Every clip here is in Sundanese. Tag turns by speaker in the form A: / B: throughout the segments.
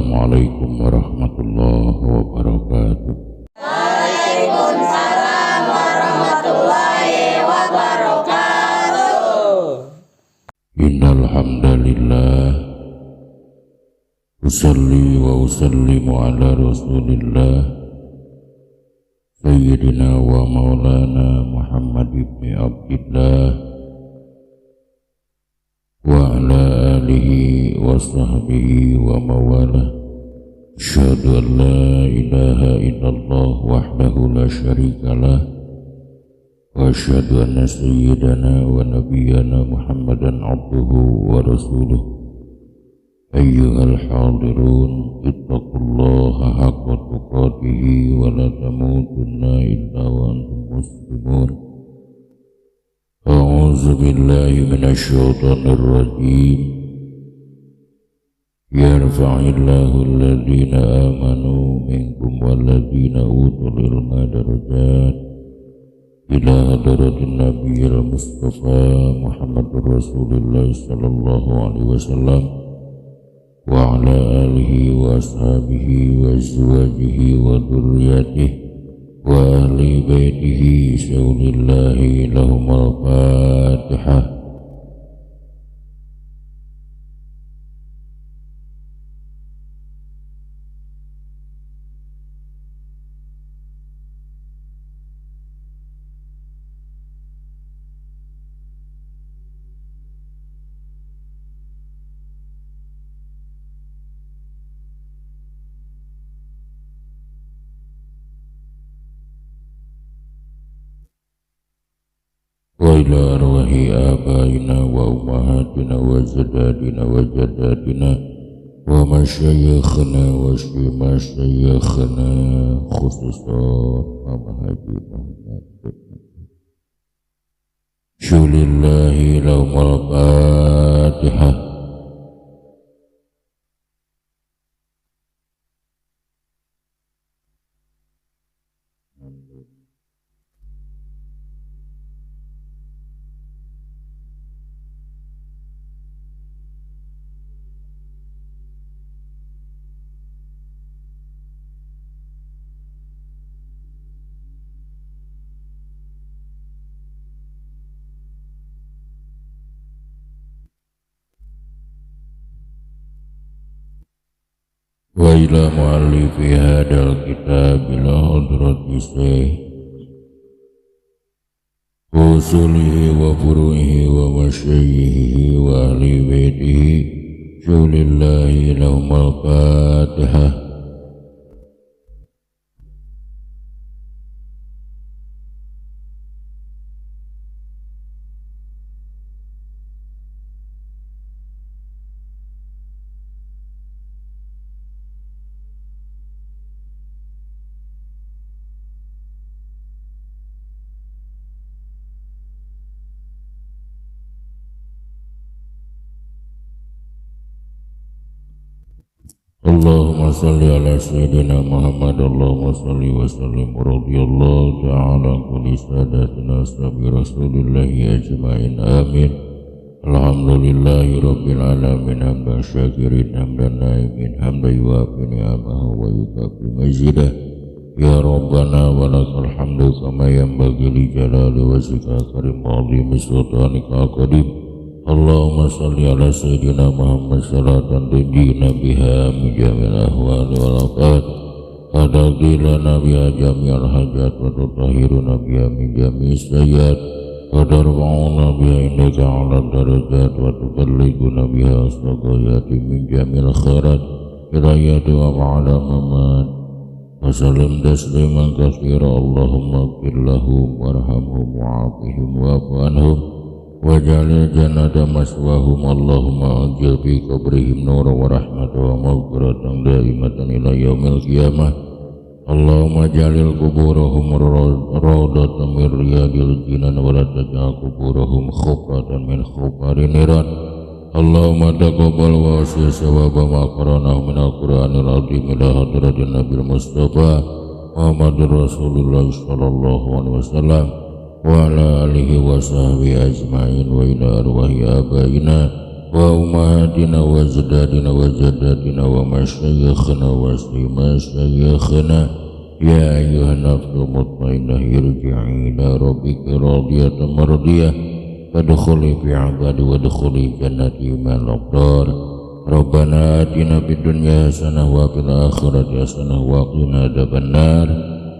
A: Assalamualaikum warahmatullahi wabarakatuh.
B: Waalaikumsalam warahmatullahi wabarakatuh.
A: Innal hamdalillah usalli wa usallimu ala Rasulillah Sayyidina wa maulana Muhammad ibn Abdillah wa ala alihi wa sahbihi wa mawalah. Asyhadu an la ilaha illallah wahdahu la syarikalah wa asyhadu anna sayyidana wa nabiyyana Muhammadan abduhu wa rasuluh. Ayyuhal hadirun ittaqullaha haqqa tuqatih wa la tamutunna illa wa antum muslimun. A'udzu billahi minasyaitonir rajim. Yarfa'illahu alladhina amanu minkum walladhina utul ilma darajat ila hadratin nabiyil mustafa Muhammadur Rasulullah sallallahu alaihi wasallam wa ala alihi wa ashabihi wa azwajihi wa dzurriyyatihi wa ahli baitihi syaulillahi lahumul fatihah. Wa ila arwahi abaina wa ummahatina wa ajdadina wa jaddatina wa masyayikhina wa masyayikhina khususan Mama Haji Muhammad syulillahi lahumul fatihah. Wa ila muallifi hadal kitab ila hadrati syekh usulihi wa furu'ihi wa masyayikhihi wa ahli baitihi syulillahi lahumul fatihah. Allahumma salli ala sayyidina Muhammad. Allahumma salli wa sallim wa radiyallahu ta'ala kulli sadatina ashabi rasulillahi ajma'in amin. Alhamdulillahi rabbil alamin hamdan syakirin hamdan naimin hamdan yuafi ni'amahu wa yukafi mazidah. Ya Rabbana wa lakal hamdu kama yanbaghi li jalali wajhika karim azimi sultanika qadim. Allahumma salli ala sayyidina Muhammad salatan tunjina biha min jamil ahwali wal afat wa taqdilana biha jami'al hajat wa tutahhiruna biha min jami'is sayyiat wa tarfa'una biha indaka ala darajat wa tuballighuna biha astaghayyati min jamil khairat hirayati wa ma'ala mamat wa sallim tasliman katsira. Allahumma ighfir lahum warhamhum wa'afihim wa'fu anhum waj'alil jannata maswahum. Allahumma ajil fi qabrihim nura wa rahmata wa maghfiratan daimatan ila yaumil qiyamah. Allahumma jalil kuburahum rawdatan min riyadil jinan wa la taj'al kuburahum khufratan min khufari niran. Allahumma taqabbal wa wasi' sawaba ma qara'nahu min al-Qur'anil azim ila hadratin Nabil Mustafa Muhammadur Rasulullah sallallahu alaihi wasallam wa ala alihi wa sahbihi ajma'in wa ila arwahi abaina wa ummahatina wa ajdadina wa jaddatina wa masyayikhina wa masyayikhina ya ayyuhan nafsu mutmainnah irji'i ila rabbika radiyatan mardiyah fadkhuli fi 'ibadi wadkhuli jannati ma'al abrar. Rabbana atina fid dunya hasanah wa fil akhirati hasanah wa qina adzabannar.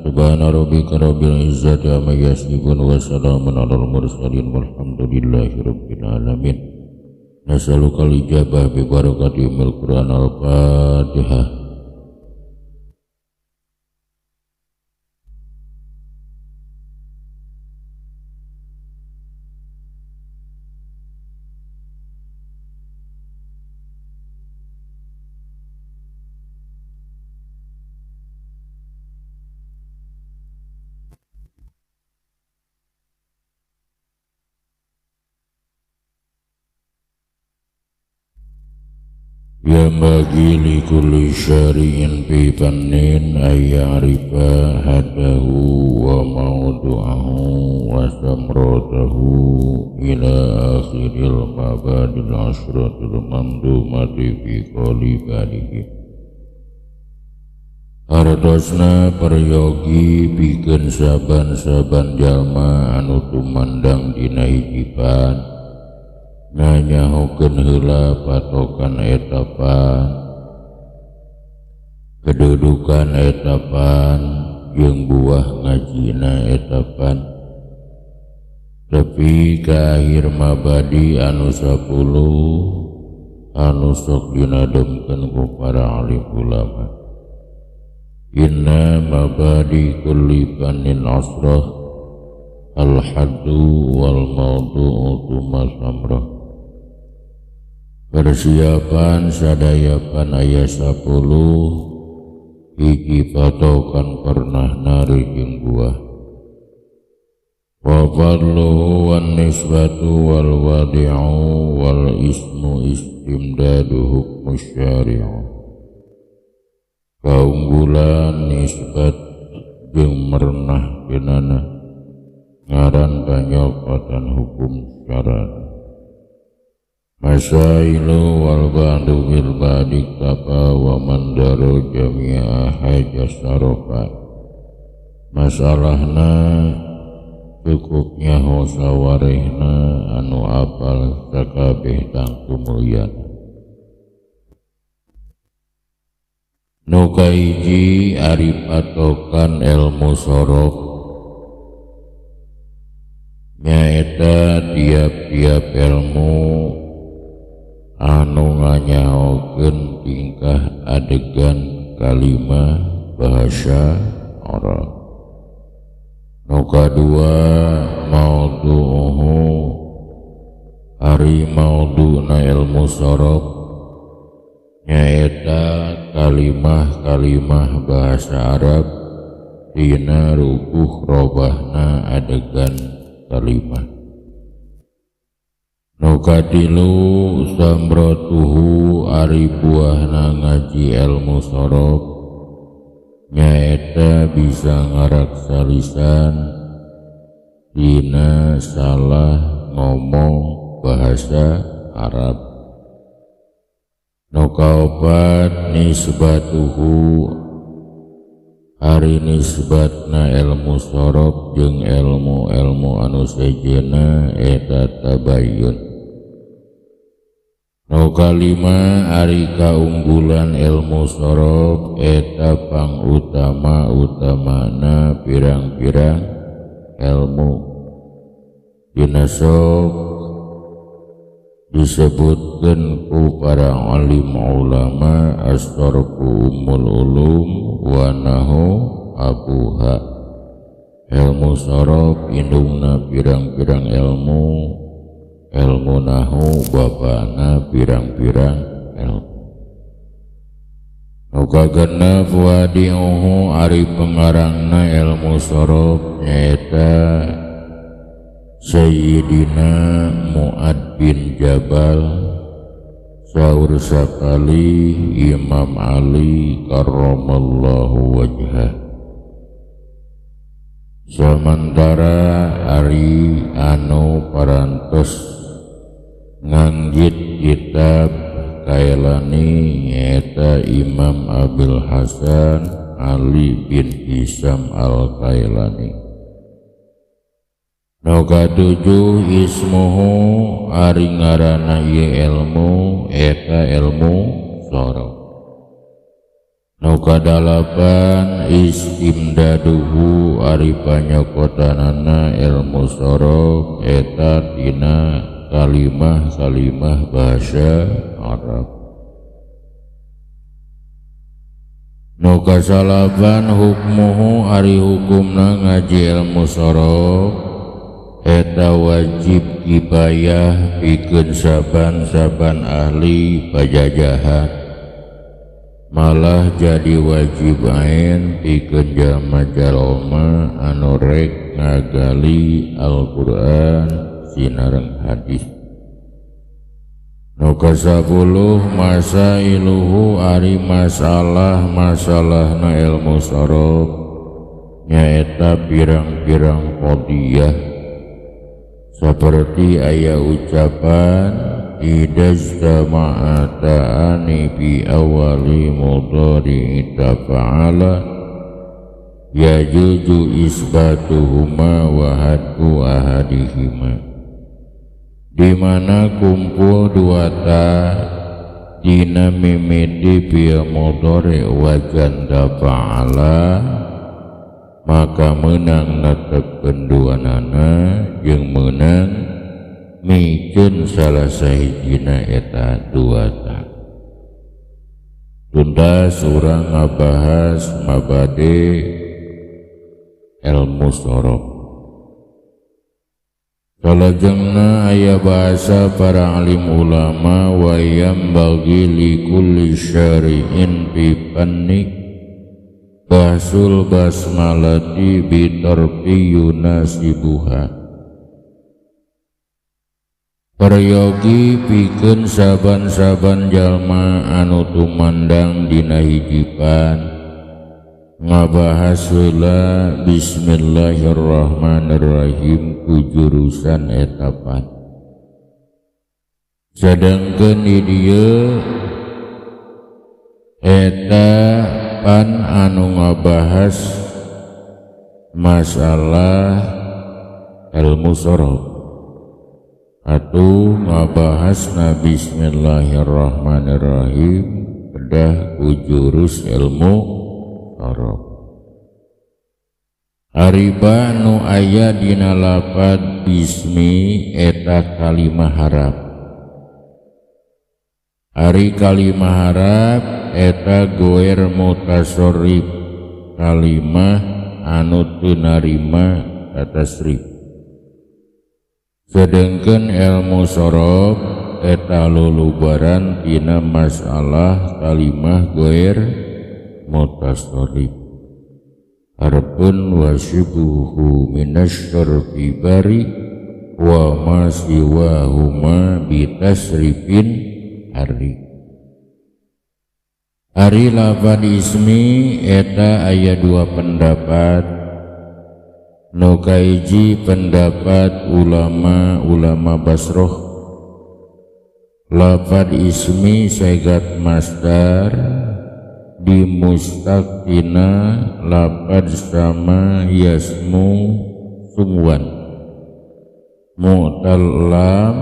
A: Subhana rabbika rabbil izzati amma yasifun wa salamun alal mursalin walhamdulillahi rabbil alamin. Nas'alukal ijabah bi barakati umil Qur'an al-Fatihah. Yang bagi likulli syari'in fi fannin ayyarifa hadahu wa mawdu'ahu wa samratahu ila akhiril mabadil asyratil mamdumati fi qali balihi. Hartosna peryogi bikin saban-saban jalma anu tumandang dina hijiban nganyahokeun heula patokan etapan kedudukan etapan jeung buah ngajina etapan tapi ka akhir mabadi anu 10 anu sok dinademkeun ku para alim ulama. Inna mabadi kulli fannin asrah al-haddu wal mawdu'u tuma samrah. Persiapan sadayapan ayat 10 hiji patokan pernah nari jeung buah. Wa fadluhu wan nisbatu wal wadi'u wal ismu istimdadu hukmu syari'u. Kaunggulan nisbat jeung merenah kenana ngaran kanyokatan hukum syara'. Masailu wal ba'du bil ba'di kapa wa mandaru jami'a hajas sarofa. Masalahna cukupnya hosawarihna anu apal sakabeh tangtu mulyana. Nukaiji ari patokan ilmu sorof nyaeta tiap-tiap ilmu anu nganyahokeun tingkah adegan kalimah bahasa Arab. Nu kadua maudhu'uhu ari maudhu'na ilmu sorof nyaeta kalimah-kalimah bahasa Arab dina rukuh robahna adegan kalimah. Nukadilu samrotuhu ari buahna ngaji ilmu sorof nyaeta bisa ngaraksa lisan dina salah ngomong bahasa Arab. Nukaopat nisbatuhu ari nisbatna ilmu sorof jeung ilmu-ilmu anu sejena eta tabayyun. Nu kalima ari kaunggulan ilmu sorof eta pangutama-utamana pirang-pirang ilmu. Dina sok disebutkeun ku para alim ulama as-sarfu ummul ulum wa nahu abuha. Ilmu sorof indungna pirang-pirang ilmu, ilmu nahu bapana pirang-pirang ilmu. Nukagenep wadi'uhu ari pengarangna ilmu sorof nyaeta Sayyidina Mu'ad bin Jabal saur sakali Imam Ali karramallahu wajhah. Sementara ari anu parantos nganggit kitab Kailani eta Imam Abil Hasan Ali bin Hisam Al-Kailani. Noka 7 ismuhu ari ngaranna ieu ilmu eta ilmu sorok. Noka 8 istimdaduhu ari panyokotanana ilmu sorok eta tina kalimah-kalimah bahasa Arab. Noka 8 hukmuhu ari hukumna ngaji ilmu sorok eta wajib kifayah pikeun saban-saban ahli pajajahan, malah jadi wajib ain pikeun jalma-jalma anu rek ngagali Al-Qur'an sinareng hadis. Noka 10 masailuhu ari masalahna ilmu sorok nyaeta pirang-pirang qadiyah seperti aya ucapan idajtama'ata'ani bi awali mudhari tafa'ala yajuju isbatuhuma wa haddu ahadihima, di mana kumpul dua ta dina mimiti biya mudhari wa janda fa'ala, maka menang netepkeun duanana jeung menang mikeun salah sahijina eta dua ta. Tuntas urang ngabahas mabade ilmu sorok. Salajengna aya bahasa para alim ulama wa yambagi li kulli syari'in bi fanni bahsul basmalati bitarfi yunasibuha. Prayogi pikeun saban-saban jalma anu tumandang dina hijipan ngabahas heula bismillahirrahmanirrahim ku jurusan etapan. Sedangkeun di dieu eta pan anu ngabahas masalah ilmu sorok atuh ngabahas bismillahirrahmanirrahim kedah ku jurus ilmu sorok. Ariba nu aya dina lafad bismi eta kalimah harap. Ari kalimah harap eta goer mutasarrif, kalimah anu teu narima tasrif. Sedengkeun ilmu sorok eta lulubaran tina masalah kalimah goer mutasarrif. Harpun wasibuhu minasyarfi bari wa ma siwahuma bitasrifin hari. Ari lafad ismi eta aya dua pendapat. Nu kaiji pendapat ulama Basroh, lafad ismi segat masdar dimustaqina lafad sama yasmu sumwan mu'tallam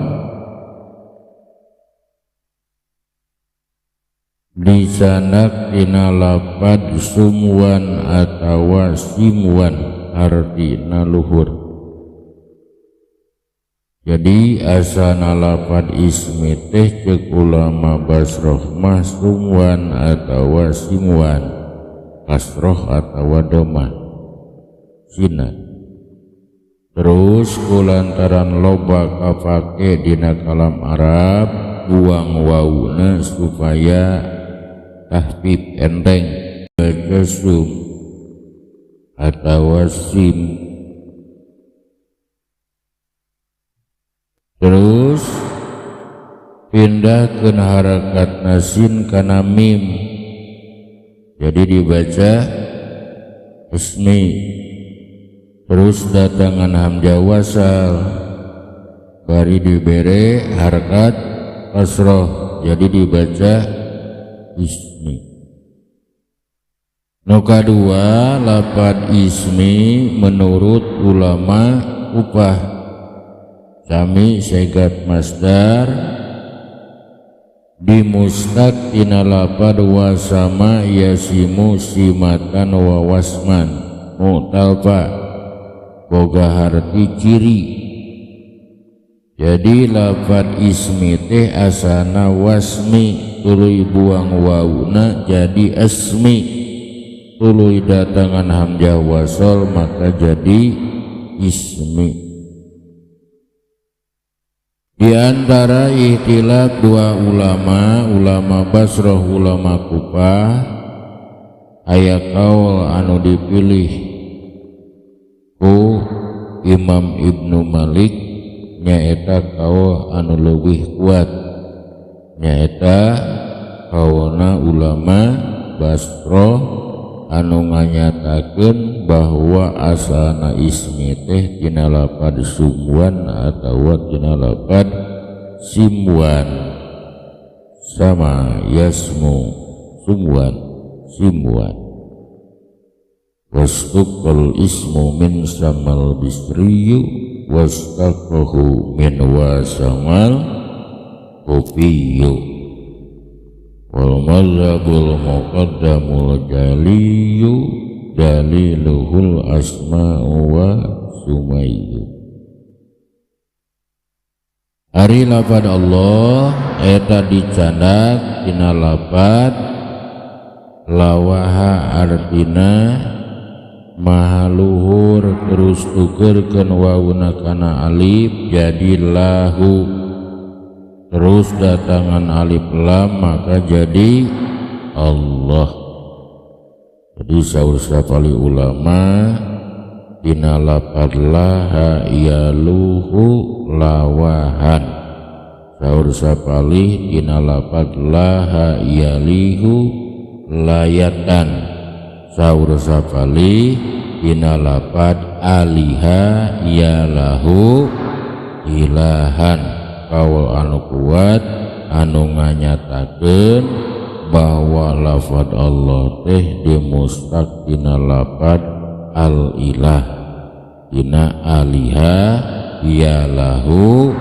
A: disanak tina lafad sumwan atawa simwan artina luhur. Jadi asana lafad ismi teh ceuk ulama Basroh mah sumwan atawa simwan, kasroh atawa domah sina. Terus kulantaran loba kapake dina kalam Arab buang wawuna supaya tahfif enteng baca sum atawa sim. Terus pindah ke harakat nasin kana mim, jadi dibaca ismi. Terus datangan hamzah wasal bari dibere harakat kasroh jadi dibaca ismi. Nu kadua lafad ismi menurut ulama upah sami segat masdar dimustaq tina lafad wasama yasimu simatan wa wasman mu'talfa boga harti ciri. Jadi lafad ismi teh asana wasmi tuluy buang wauna jadi asmi, tuluy datangan hamzah wasol maka jadi ismi. Di antara ikhtilaf dua ulama Basrah ulama Kufah aya kaul anu dipilih ku Imam Ibnu Malik nyaeta kaul anu leuwih kuat, nyaeta kaulna ulama Basrah anu nganyatakeun bahwa asalna ismi teh tina lafad sumwan atawa tina lafad simwan, sama yasmu sumwan simwan. Wastuqal ismu min samal bisriyu wastaqahu min wasamal kopiyu wal mazhabul muqaddamul jaliyu daliluhul asma'u wa sumayyu. Ari lafad Allah eta dicandak tina lafad lawaha artina maha luhur terus tukerkeun wawuna kana alif jadi lahu, terus datangan alif lam maka jadi Allah. Jadi saur sapali ulama tina lafad laha yaluhu lawahan, saur sapali tina lafad laha yalihu layatan, saur sapali tina lafad aliha yalahu ilahan. Kaul anu kuat anu nganyatakeun bahwa lafad Allah teh dimustaq tina lafad al ilah, tina aliha yalahu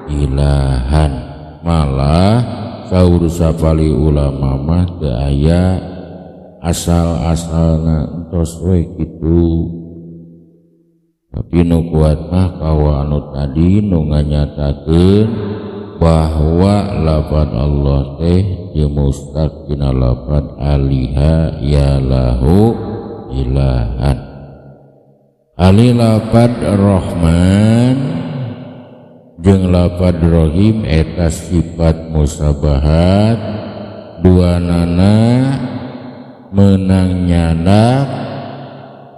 A: ilahan. Malah saur sapali ulama mah teu aya asal-asalna entos we kitu. Tapi nu kuat mah kawa anu tadi nu nganyatakeun bahwa lafad Allah teh dimustaq tina lafad aliha yalahu ilahan. Ali lafad Rahman jeung lafad Rahim eta sifat musabahat duanana menang nyandak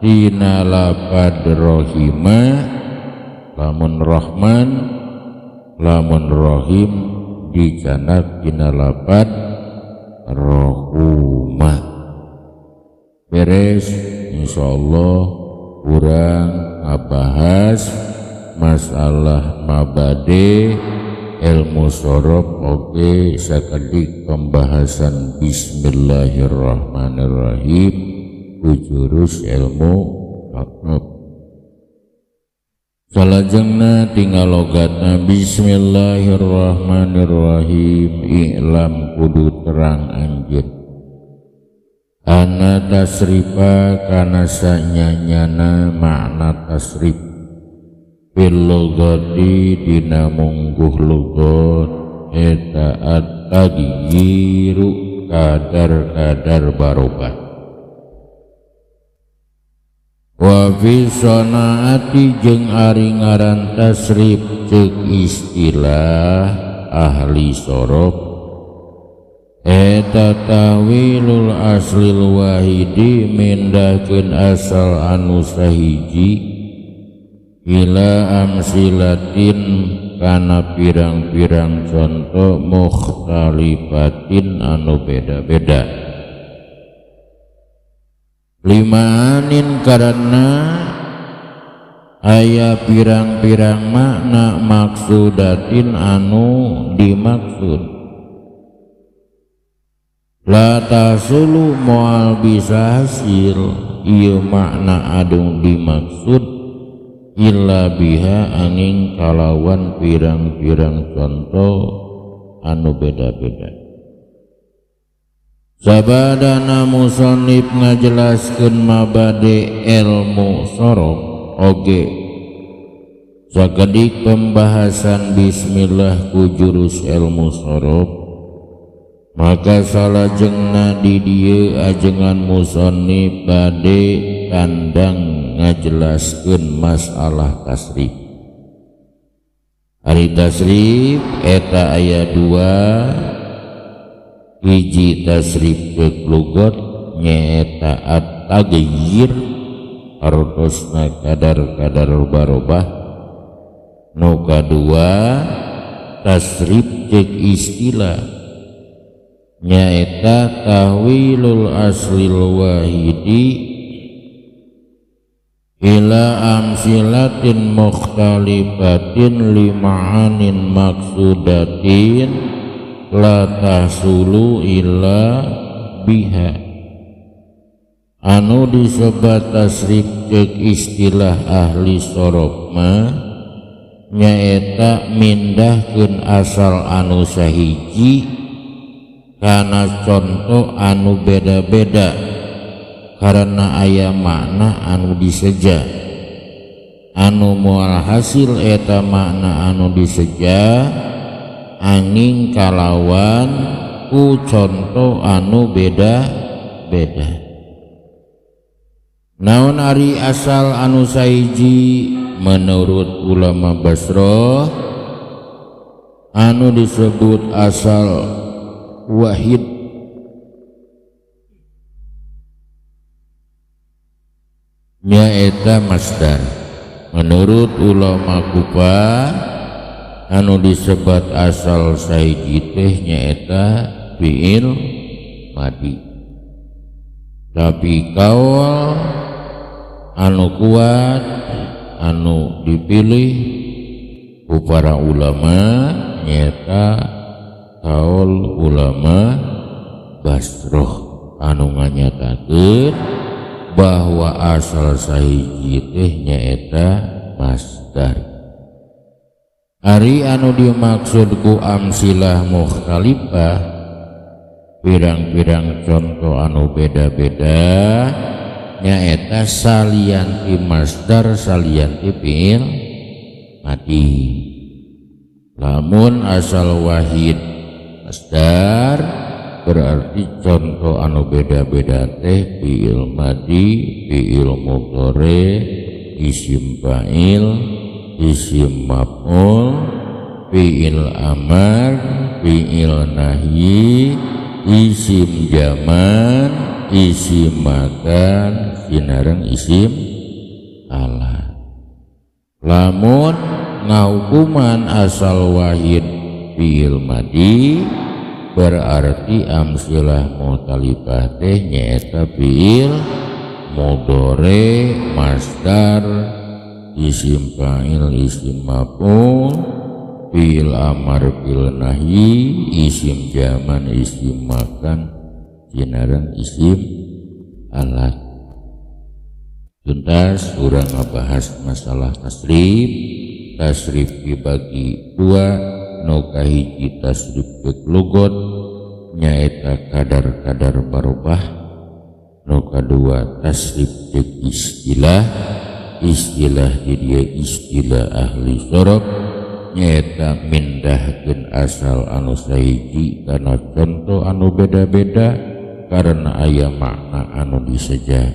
A: tina lafad Rahima lamun Rahman lamun Rahim dicandak tina lafad Rahuma. Beres insyaallah urang ngabahas masalah mabade ilmu sorof oge sakedik pembahasan bismillahirrahmanirrahim jurus ilmu akhlak. Salajengna tinggal logatna bismillahirrahmanirrahim. I'lam kudu terang anjeun ana tasrifa kana sanyanyana makna tasrif fil logati dina mungguh logot eta at-tagyiru kadar-kadar barobah. Wa fi sanaati jeung ari ngaran tasrif ceuk istilah ahli sorof eta tawilul aslil wahidi mindahkeun asal anu sahiji ila amsilatin kana pirang-pirang contoh mukhtalifatin anu beda-beda. Limaanin karena aya pirang-pirang makna maksudatin anu dimaksud. La tasulu moal bisa hasil ieu makna anu dimaksud illa biha angin kalawan pirang-pirang contoh anu beda-beda. Sabadana musannif ngajelaskeun mabade ilmu sorof oge sakedik pembahasan bismillah ku jurus ilmu sorof, maka salajengna di dieu ajengan musannif bade kandang ngajelaskeun masalah tasrif. Ari tasrif eta aya 2, hiji tasrif ke lugat nyaeta at-taghyir artosna kadar-kadar barobah, nu kadua tasrif cek istilah nyaeta tahwilul aslil wahidi ila amsilatin mukhtalifatin lima'anin maksudatin la tahsulu illa biha. Anu disebat tasrif cek istilah ahli sorof mah nyaeta mindahkeun asal anu sahiji kana contoh anu beda-beda karena aya makna anu diseja. Anu moal hasil eta makna anu diseja angin kalawan ku contoh anu beda-beda. Naon ari asal anu sahiji menurut ulama Basrah anu disebut asal wahid nyaeta masdar. Menurut ulama Kufah anu disebut asal sahiji teh nyaeta fi'il madi. Tapi kaul anu kuat anu dipilih ku para ulama nyaeta kaul ulama Basrah anu nganyatakeun bahwa asal sahiji teh nyaeta masdar. Ari anu dimaksud ku amsilah mukhtalifah pirang-pirang contoh anu beda-beda nyaeta salianti masdar salianti fi'il madi. Lamun asal wahid masdar berarti contoh anu beda-beda teh fi'il madi, fi'il mudhari, isim fa'il, isim maf'ul, fi'il amar, fi'il nahyi, isim zaman, isim makan, sinareng isim alat. Lamun ngahukuman asal wahid fi'il madi berarti amsilah mukhtalifah teh nyaeta fi'il mudhari, masdar, isim fa'il, isim maf'ul, fi'il amar, fi'il nahyi, isim zaman, isim makan, sinareng isim alat. Tuntas urang ngabahas masalah tasrif. Tasrif dibagi 2, nu kahiji tasrif cek lugat nyaeta kadar-kadar barobah, nu kadua tasrif cek istilah. Istilah di dia istilah ahli sorof nyaeta mindahkeun asal anu sahiji kana contoh anu beda-beda karena aya makna anu diseja.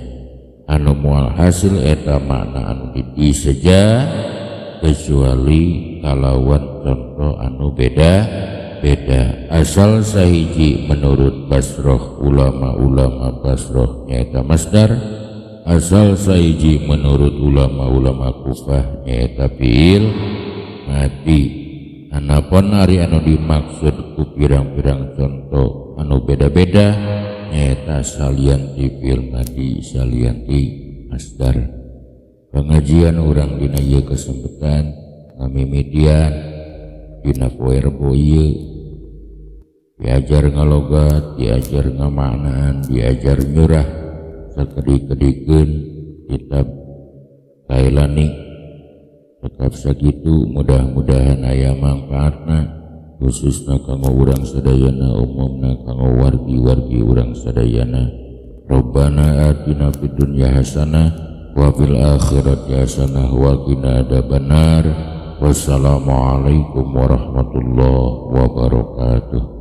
A: Anu moal hasil eta makna anu diseja kecuali kalawan contoh anu beda-beda. Asal sahiji menurut Basrah ulama-ulama Basrah nyaeta masdar. Asal sahiji menurut ulama-ulama Kufah nyaeta fi'il madi. Anapun ari anu dimaksud ku pirang-pirang contoh anu beda-beda nyaeta salianti fi'il madi, salianti masdar. pengajian urang dina ieu kesempatan ngamimitian dina poe Rebo ieu diajar ngalogat, diajar ngamaknaan, diajar nyurah sakedi-kedikeun kitab Kailani. Tetap sakitu mudah-mudahan aya manfaatna khususna kanggo urang sadayana, umumna kanggo wargi-wargi urang sadayana. Rabbana atina fid dunya hasanah wa fil akhirati hasanah wa qina adzabannar. Wassalamualaikum warahmatullahi wabarakatuh.